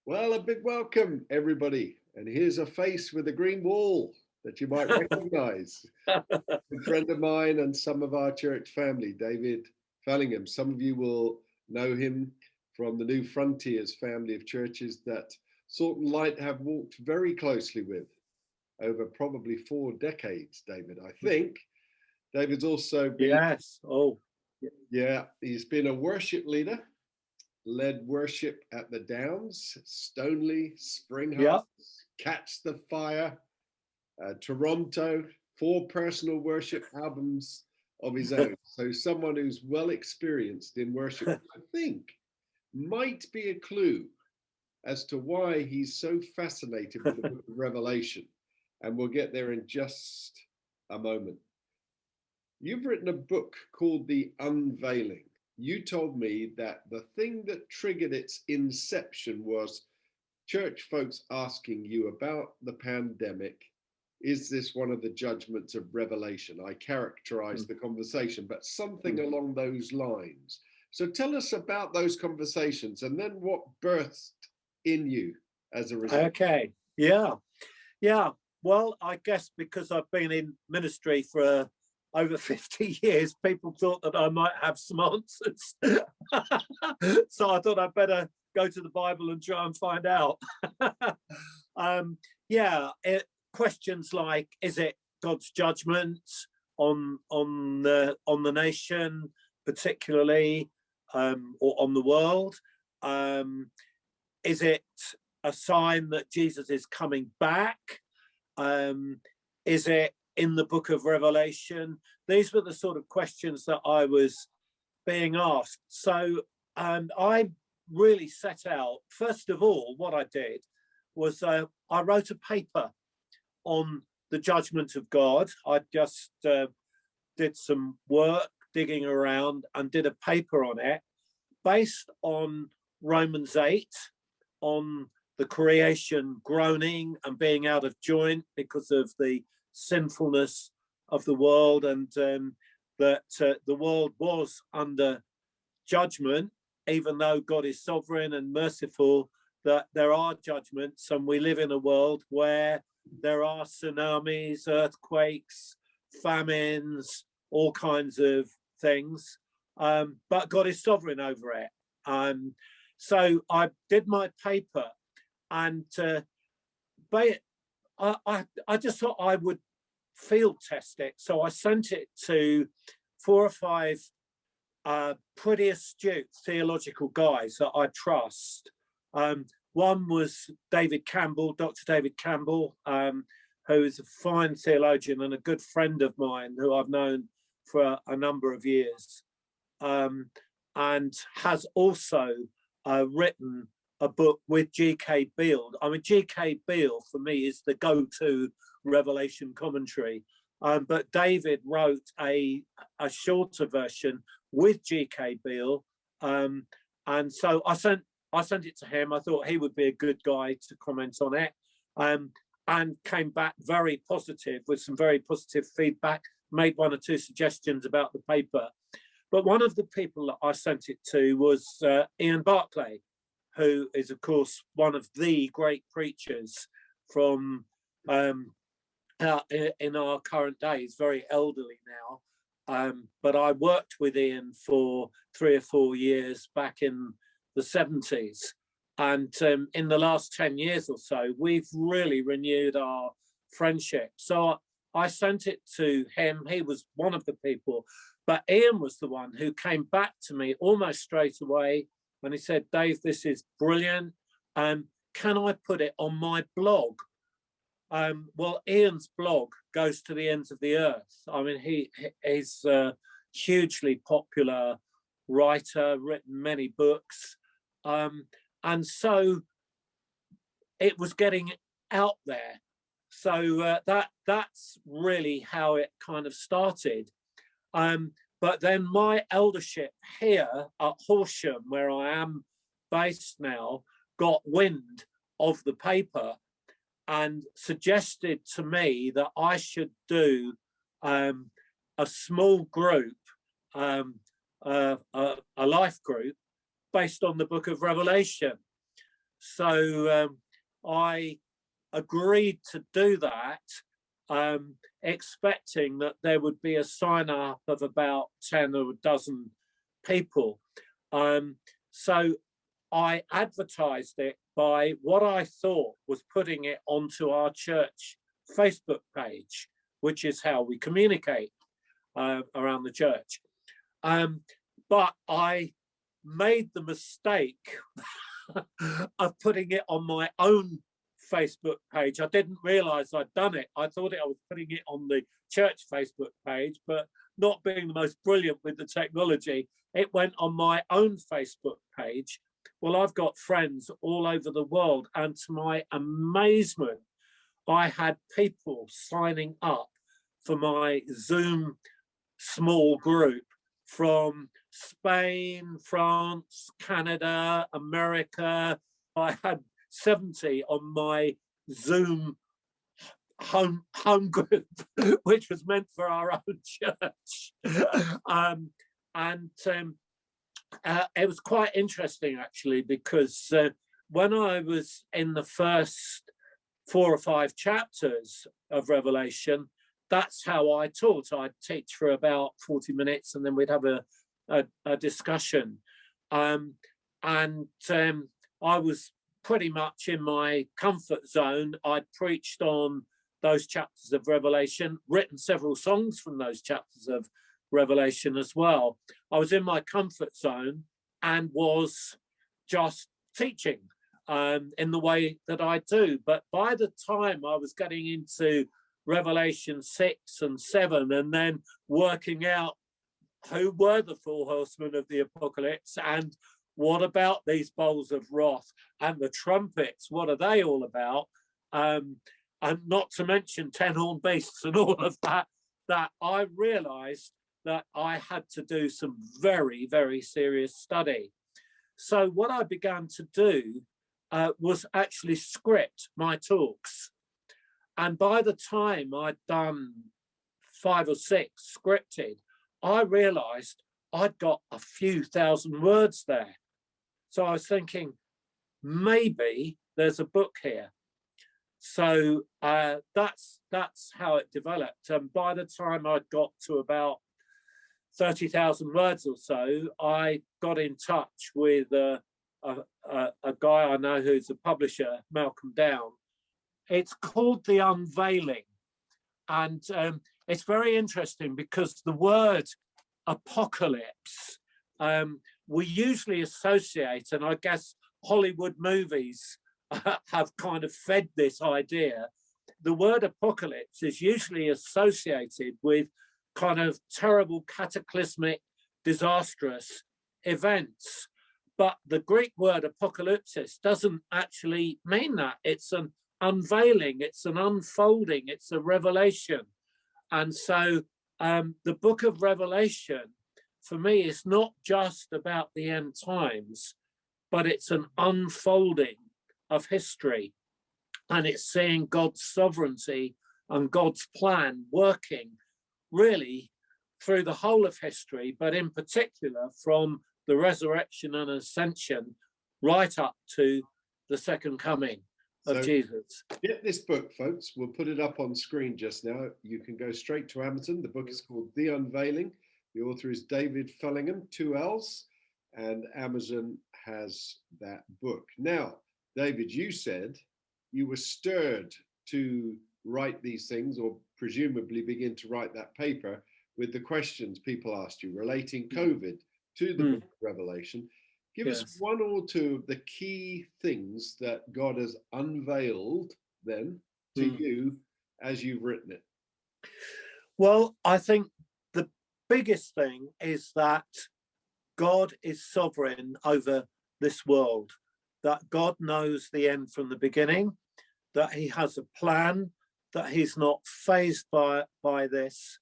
Well, a big welcome, everybody. And here's a face with a green wall that you might recognize. A friend of mine and some of our church family, David Fellingham. Some of you will know him from the New Frontiers family of churches that Salt and Light have walked very closely with over probably 4 decades, David, I think. David's also been... Yes. Oh. Yeah, he's been a worship leader. Led worship at the Downs, Stoneleigh, Springhouse, Catch the Fire, Toronto, 4 personal worship albums of his own. So someone who's well experienced in worship, I think, might be a clue as to why he's so fascinated with the book of Revelation. And we'll get there in just a moment. You've written a book called The Unveiling. You told me that the thing that triggered its inception was church folks asking you about the pandemic. Is this one of the judgments of Revelation? I characterized the conversation, but something along those lines. So tell us about those conversations and then what burst in you as a result. Okay. Yeah. Well, I guess because I've been in ministry for over 50 years, people thought that I might have some answers. So I thought I'd better go to the Bible and try and find out. Questions like, is it God's judgment on the nation, particularly, or on the world? Is it a sign that Jesus is coming back? Is it in the book of Revelation? These were the sort of questions that I was being asked. So I really set out, first of all, what I did was I wrote a paper on the judgment of God. I just did some work digging around and did a paper on it based on Romans 8, on the creation groaning and being out of joint because of the sinfulness of the world, and that the world was under judgment, even though God is sovereign and merciful, that there are judgments, and we live in a world where there are tsunamis, earthquakes, famines, all kinds of things, but God is sovereign over it. So I did my paper, and I just thought I would field test it. So I sent it to 4 or 5 pretty astute theological guys that I trust. One was David Campbell, Dr. David Campbell, who is a fine theologian and a good friend of mine who I've known for a number of years, and has also written a book with G.K. Beale. I mean, G.K. Beale for me is the go-to Revelation commentary, but David wrote a shorter version with G.K. Beale, and so I sent it to him. I thought he would be a good guy to comment on it, and came back very positive with some very positive feedback, made 1 or 2 suggestions about the paper. But one of the people that I sent it to was Ian Barclay, who is, of course, one of the great preachers from in our current days, very elderly now. But I worked with Ian for 3 or 4 years back in the 70s. And in the last 10 years or so, we've really renewed our friendship. So I sent it to him. He was one of the people. But Ian was the one who came back to me almost straight away. And he said, Dave, this is brilliant. Can I put it on my blog? Well, Ian's blog goes to the ends of the earth. I mean, he's a hugely popular writer, written many books. And so it was getting out there. So that's really how it kind of started. But then my eldership here at Horsham, where I am based now, got wind of the paper and suggested to me that I should do a small group, a life group, based on the book of Revelation. So I agreed to do that, expecting that there would be a sign up of about 10 or a dozen people. So I advertised it by what I thought was putting it onto our church Facebook page, which is how we communicate around the church. But I made the mistake of putting it on my own Facebook page. I didn't realize I'd done it. I thought I was putting it on the church Facebook page, but not being the most brilliant with the technology, it went on my own Facebook page. Well, I've got friends all over the world, and to my amazement, I had people signing up for my Zoom small group from Spain, France, Canada, America. I had 70 on my Zoom home group, which was meant for our own church. It was quite interesting, actually, because when I was in the first 4 or 5 chapters of Revelation, that's how I taught. I'd teach for about 40 minutes and then we'd have a discussion. I was pretty much in my comfort zone. I'd preached on those chapters of Revelation, written several songs from those chapters of Revelation as well. I was in my comfort zone and was just teaching in the way that I do. But by the time I was getting into Revelation 6 and 7 and then working out who were the 4 horsemen of the apocalypse and what about these bowls of wrath and the trumpets, what are they all about? And not to mention 10 horned beasts and all of that, that I realized that I had to do some very, very serious study. So what I began to do was actually script my talks. And by the time I'd done 5 or 6 scripted, I realized I'd got a few thousand words there. So I was thinking, maybe there's a book here. So that's how it developed. And by the time I'd got to about 30,000 words or so, I got in touch with a guy I know who's a publisher, Malcolm Down. It's called The Unveiling. And it's very interesting because the word apocalypse, we usually associate, and I guess Hollywood movies have kind of fed this idea. The word apocalypse is usually associated with kind of terrible, cataclysmic, disastrous events. But the Greek word apocalypsis doesn't actually mean that. It's an unveiling, it's an unfolding, it's a revelation. And so the book of Revelation, for me, is not just about the end times, but it's an unfolding of history. And it's seeing God's sovereignty and God's plan working really through the whole of history, but in particular from the resurrection and ascension right up to the second coming of Jesus. Get this book, folks. We'll put it up on screen just now. You can go straight to Amazon. The book is called The Unveiling. The author is David Fellingham, 2 L's, and Amazon has that book. Now, David, you said you were stirred to write these things, or presumably begin to write that paper with the questions people asked you relating COVID to the book of Revelation. Give us 1 or 2 of the key things that God has unveiled then to you as you've written it. Well, I think the biggest thing is that God is sovereign over this world, that God knows the end from the beginning, that he has a plan, that he's not fazed by this.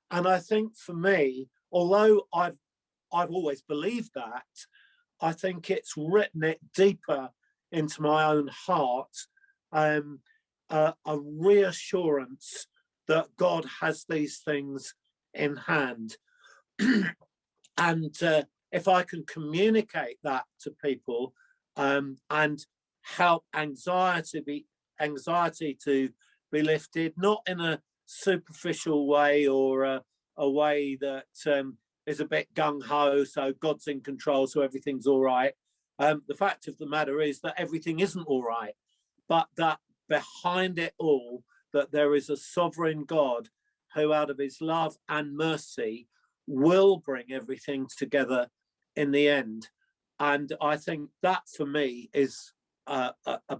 And I think for me, although I've always believed that, I think it's written it deeper into my own heart, a reassurance that God has these things in hand. And if I can communicate that to people and help anxiety to be lifted, not in a superficial way or a way that is a bit gung-ho, so God's in control, so everything's all right. The fact of the matter is that everything isn't all right, but that behind it all, that there is a sovereign God who, out of his love and mercy, will bring everything together in the end. And I think that, for me, is a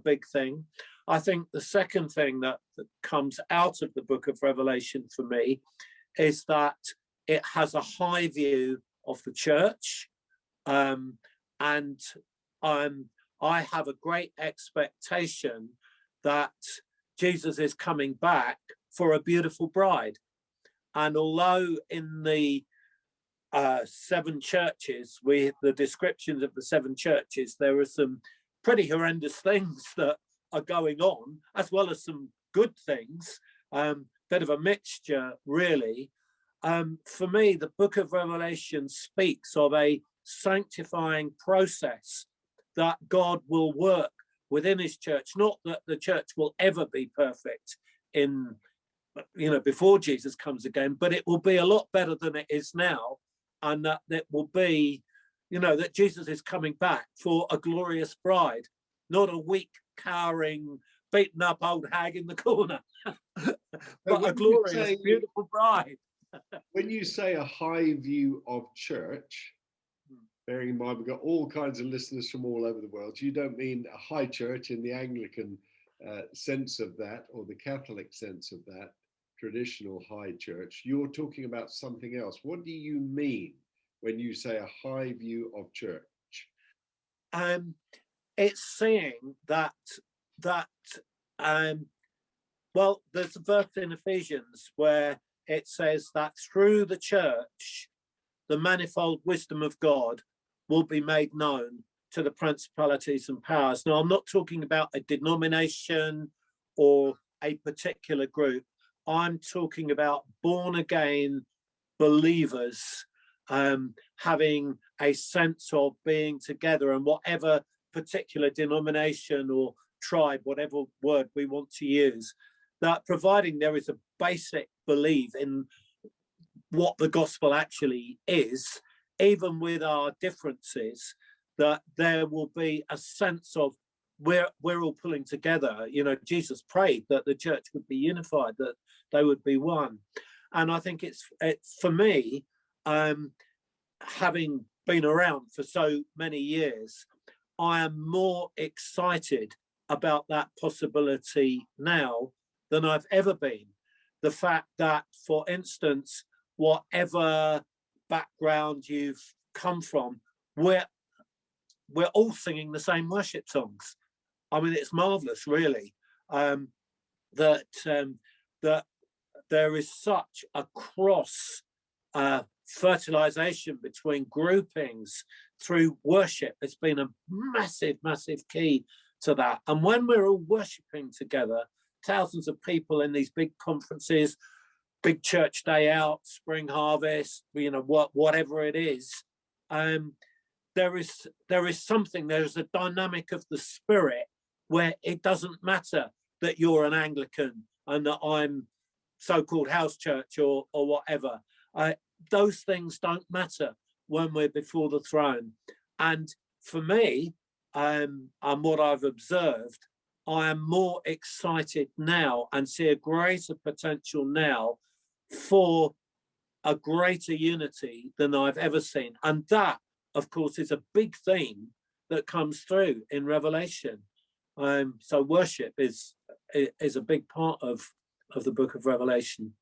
big thing. I think the second thing that comes out of the book of Revelation for me is that it has a high view of the church. And I have a great expectation that Jesus is coming back for a beautiful bride. And although in the 7 churches, the descriptions of the 7 churches, there are some pretty horrendous things that are going on, as well as some good things, bit of a mixture, really. For me, the book of Revelation speaks of a sanctifying process that God will work within his church. Not that the church will ever be perfect in, before Jesus comes again, but it will be a lot better than it is now, and that it will be, that Jesus is coming back for a glorious bride, not a weak, cowering, beaten up old hag in the corner, but a glorious, beautiful bride. When you say a high view of church, bearing in mind we've got all kinds of listeners from all over the world, you don't mean a high church in the Anglican sense of that, or the Catholic sense of that, traditional high church. You're talking about something else. What do you mean when you say a high view of church? It's saying that well, there's a verse in Ephesians where it says that through the church, the manifold wisdom of God will be made known to the principalities and powers. Now, I'm not talking about a denomination or a particular group. I'm talking about born again believers having a sense of being together, and whatever particular denomination or tribe, whatever word we want to use, that providing there is a basic belief in what the gospel actually is, even with our differences, that there will be a sense of we're all pulling together. Jesus prayed that the church would be unified, that they would be one. And I think it's for me, having been around for so many years, I am more excited about that possibility now than I've ever been. The fact that, for instance, whatever background you've come from, we're all singing the same worship songs. I mean, it's marvelous, really, that there is such a cross fertilization between groupings through worship. It's been a massive, massive key to that. And when we're all worshiping together, thousands of people in these big conferences, big church day out, spring harvest, whatever it is, there is something, there's a dynamic of the spirit where it doesn't matter that you're an Anglican and that I'm so-called house church or whatever. Those things don't matter when we're before the throne. And for me, and what I've observed, I am more excited now and see a greater potential now for a greater unity than I've ever seen. And that, of course, is a big theme that comes through in Revelation. So worship is a big part of the book of Revelation.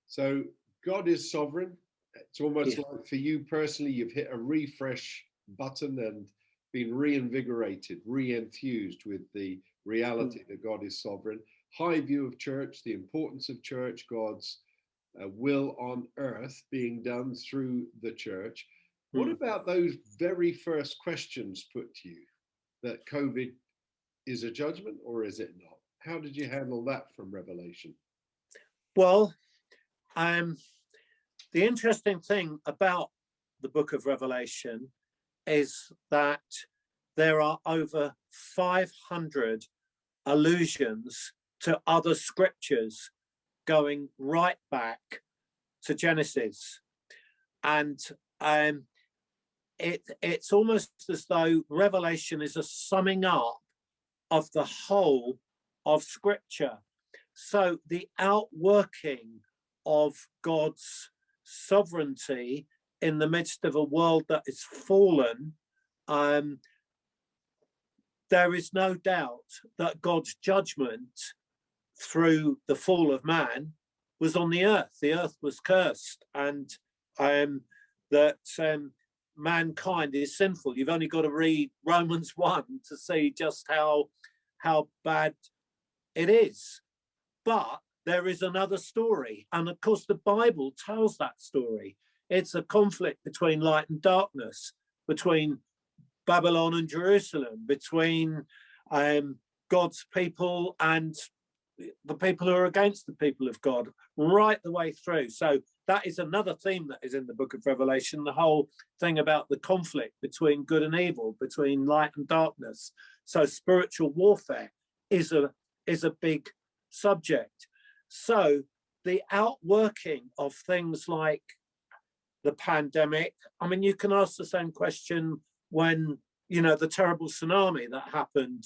So God is sovereign. It's almost like, for you personally, you've hit a refresh button and been reinvigorated, re-enthused with the reality that God is sovereign. High view of church, the importance of church, God's will on earth being done through the church. What about those very first questions put to you, that COVID is a judgment or is it not? How did you handle that from Revelation? Well, the interesting thing about the book of Revelation is that there are over 500 allusions to other scriptures going right back to Genesis. And it's almost as though Revelation is a summing up of the whole of Scripture. So the outworking of God's sovereignty in the midst of a world that is fallen, there is no doubt that God's judgment through the fall of man was on the earth. The earth was cursed, and that mankind is sinful. You've only got to read Romans 1 to see just how bad it is. But there is another story, and of course the Bible tells that story. It's a conflict between light and darkness, between Babylon and Jerusalem, between God's people and the people who are against the people of God, right the way through. So that is another theme that is in the book of Revelation, the whole thing about the conflict between good and evil, between light and darkness. So spiritual warfare is a big subject. So the outworking of things like the pandemic, I mean, you can ask the same question when, you know, the terrible tsunami that happened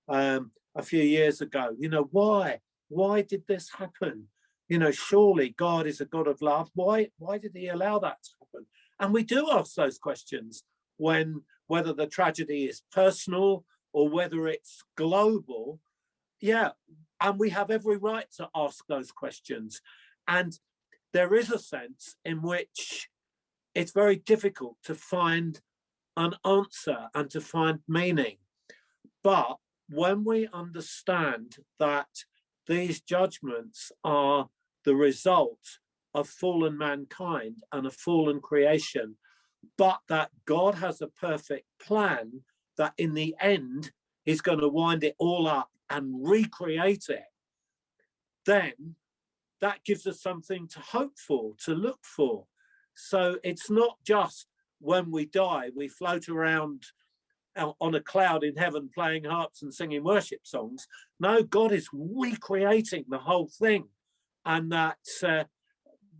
a few years ago. You know, why did this happen? You know, surely God is a God of love. Why did he allow that to happen? And we do ask those questions when, whether the tragedy is personal or whether it's global. Yeah, and we have every right to ask those questions. And there is a sense in which it's very difficult to find an answer and to find meaning. But when we understand that these judgments are the result of fallen mankind and a fallen creation, but that God has a perfect plan, that in the end he's going to wind it all up and recreate it, then that gives us something to hope for, to look for. So it's not just when we die, we float around on a cloud in heaven playing harps and singing worship songs. No, God is recreating the whole thing, and that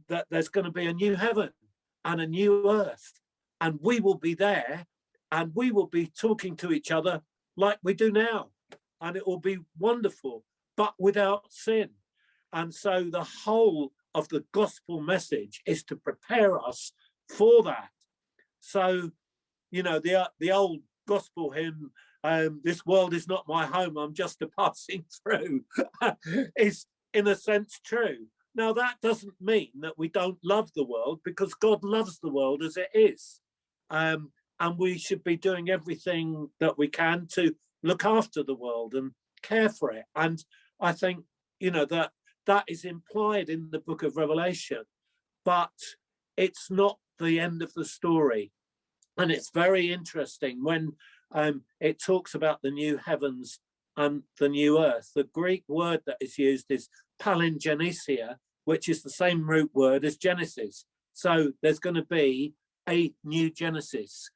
there's going to be a new heaven and a new earth, and we will be there, and we will be talking to each other like we do now, and it will be wonderful, but without sin. And so the whole of the gospel message is to prepare us for that. So, you know, the old gospel hymn, this world is not my home, I'm just a passing through, is in a sense true. Now, that doesn't mean that we don't love the world, because God loves the world as it is. And we should be doing everything that we can to look after the world and care for it. And I think, you know, that is implied in the book of Revelation, but it's not the end of the story. And it's very interesting when it talks about the new heavens and the new earth. The Greek word that is used is palingenesia, which is the same root word as Genesis. So there's going to be a new Genesis.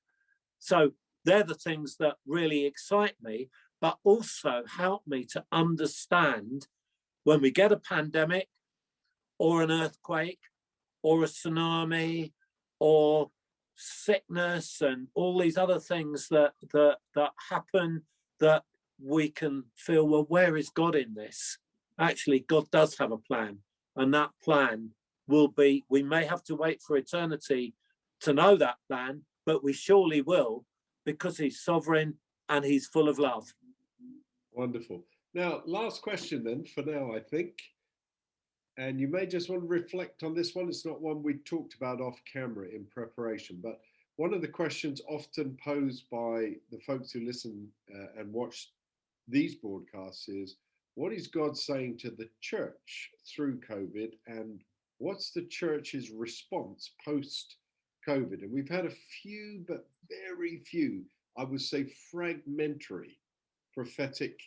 So they're the things that really excite me, but also help me to understand when we get a pandemic or an earthquake or a tsunami or sickness and all these other things that happen, that we can feel, well, where is God in this? Actually, God does have a plan, and that plan will be, we may have to wait for eternity to know that plan, but we surely will, because he's sovereign and he's full of love. Wonderful. Now, last question then for now, I think. And you may just want to reflect on this one. It's not one we talked about off camera in preparation, but one of the questions often posed by the folks who listen and watch these broadcasts is, what is God saying to the church through COVID, and what's the church's response post-COVID? And we've had a few, but very few, I would say fragmentary prophetic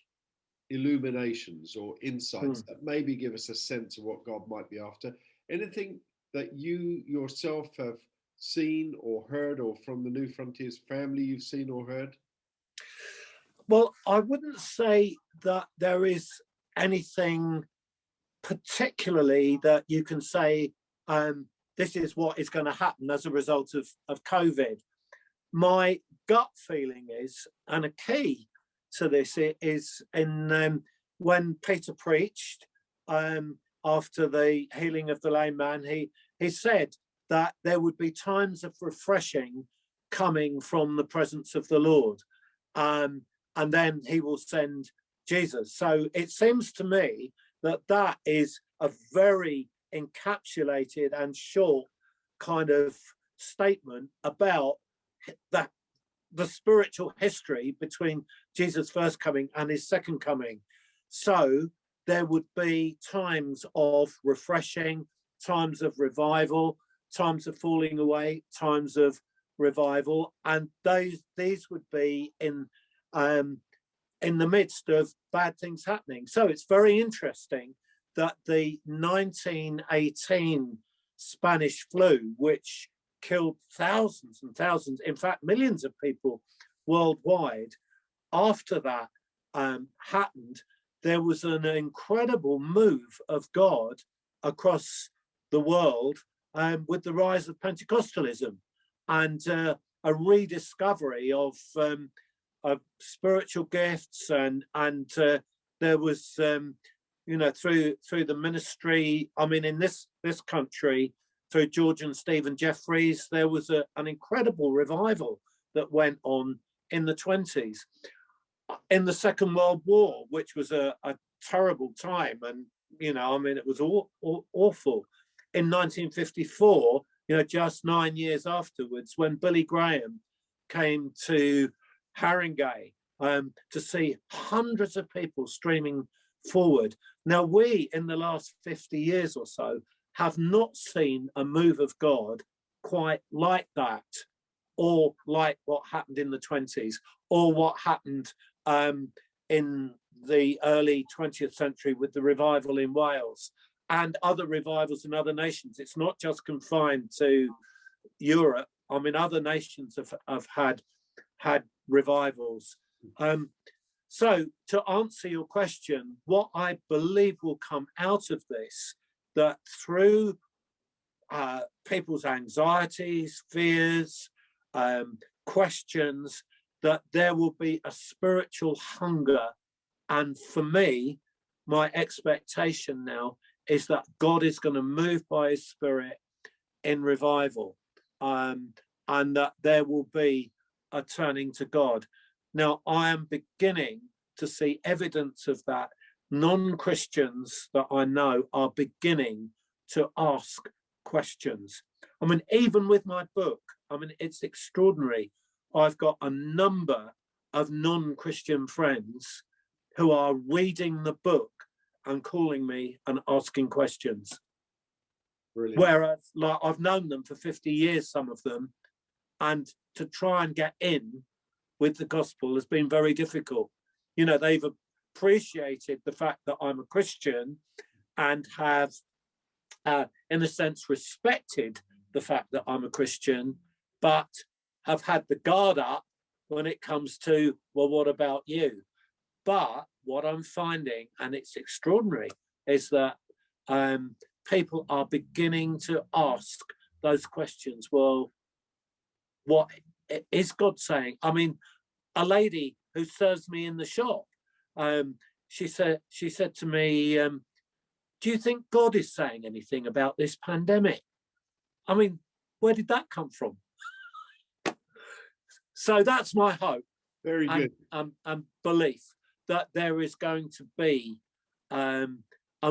illuminations or insights that maybe give us a sense of what God might be after. Anything that you yourself have seen or heard, or from the New Frontiers family you've seen or heard? Well, I wouldn't say that there is anything particularly that you can say, this is what is going to happen as a result of COVID. My gut feeling is, and a key to this is in when Peter preached after the healing of the lame man, he said that there would be times of refreshing coming from the presence of the Lord. And then he will send Jesus. So it seems to me that that is a very encapsulated and short kind of statement about that the spiritual history between Jesus' first coming and his second coming. So there would be times of refreshing, times of revival, times of falling away, times of revival, and these would be in the midst of bad things happening. So it's very interesting that the 1918 Spanish flu, which killed thousands and thousands, in fact, millions of people worldwide, after that happened, there was an incredible move of God across the world with the rise of Pentecostalism and a rediscovery of spiritual gifts, and there was through the ministry. I mean, in this country, through George and Stephen Jeffreys, there was an incredible revival that went on in the 20s. In the Second World War, which was a terrible time, and it was awful. In 1954, just 9 years afterwards, when Billy Graham came to Haringey to see hundreds of people streaming forward. Now, we, in the last 50 years or so, have not seen a move of God quite like that, or like what happened in the 20s, or what happened in the early 20th century with the revival in Wales and other revivals in other nations. It's not just confined to Europe. I mean, other nations have had revivals. So to answer your question, what I believe will come out of this, that through people's anxieties, fears, questions, that there will be a spiritual hunger. And for me, my expectation now is that God is going to move by his Spirit in revival, and that there will be a turning to God. Now, I am beginning to see evidence of that. Non-Christians that I know are beginning to ask questions. I mean, even with my book, I mean, it's extraordinary. I've got a number of non-Christian friends who are reading the book and calling me and asking questions. Brilliant. Whereas, like, I've known them for 50 years, some of them, and to try and get in with the gospel has been very difficult. They've appreciated the fact that I'm a Christian and have, in a sense, respected the fact that I'm a Christian, but have had the guard up when it comes to, well, what about you? But what I'm finding, and it's extraordinary, is that people are beginning to ask those questions. Well, what is God saying? I mean, a lady who serves me in the shop, she said to me, do you think God is saying anything about this pandemic? I mean, where did that come from? So that's my hope. Very good. And belief that there is going to be a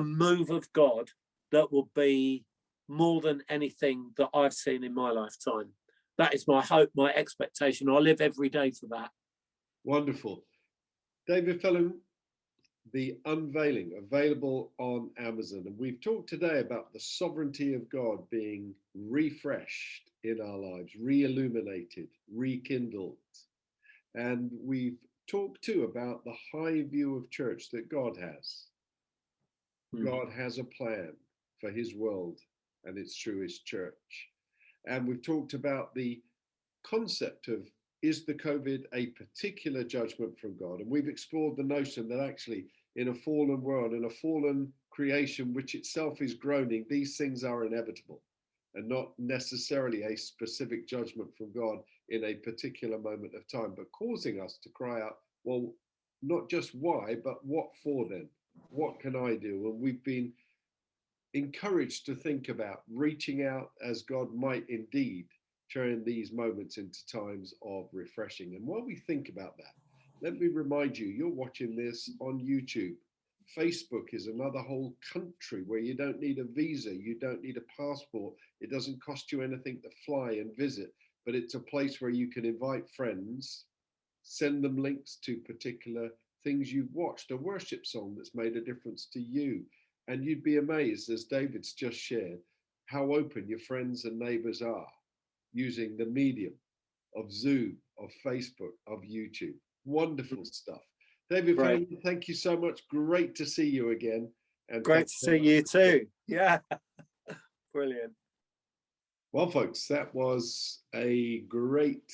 move of God that will be more than anything that I've seen in my lifetime. That is my hope, my expectation. I live every day for that. Wonderful. David Fellingham, The Unveiling, available on Amazon. And we've talked today about the sovereignty of God being refreshed in our lives, re-illuminated, rekindled. And we've talked too about the high view of church that God has. God has a plan for his world, and it's through his church. And we've talked about the concept of is the COVID a particular judgment from God? And we've explored the notion that actually in a fallen world, in a fallen creation, which itself is groaning, these things are inevitable and not necessarily a specific judgment from God in a particular moment of time, but causing us to cry out, well, not just why, but what for then? What can I do? And we've been encouraged to think about reaching out as God might indeed turn these moments into times of refreshing. And while we think about that, let me remind you, you're watching this on YouTube. Facebook is another whole country where you don't need a visa, you don't need a passport, it doesn't cost you anything to fly and visit, but it's a place where you can invite friends, send them links to particular things you've watched, a worship song that's made a difference to you. And you'd be amazed, as David's just shared, how open your friends and neighbors are using the medium of Zoom, of Facebook, of YouTube. Wonderful stuff. David Fellingham, thank you so much. Great to see you again. And great to see you too. Yeah, brilliant. Well, folks, that was a great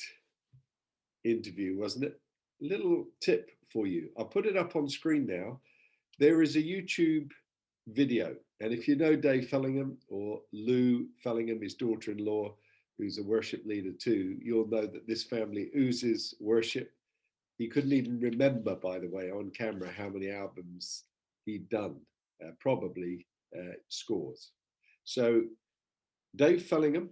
interview, wasn't it? Little tip for you. I'll put it up on screen now. There is a YouTube video. And if you know Dave Fellingham or Lou Fellingham, his daughter-in-law, who's a worship leader too, you'll know that this family oozes worship. He couldn't even remember, by the way, on camera how many albums he'd done, probably scores. So Dave Fellingham,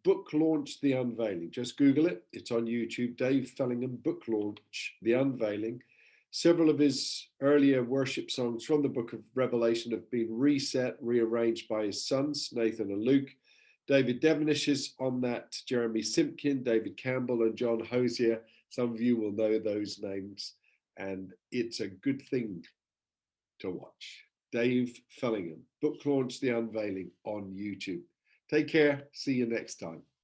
book launch The Unveiling. Just Google it. It's on YouTube. Dave Fellingham, book launch The Unveiling. Several of his earlier worship songs from the book of Revelation have been reset, rearranged by his sons, Nathan and Luke. David Devenish is on that, Jeremy Simpkin, David Campbell, and John Hosier. Some of you will know those names, and it's a good thing to watch. Dave Fellingham, book launch The Unveiling on YouTube. Take care. See you next time.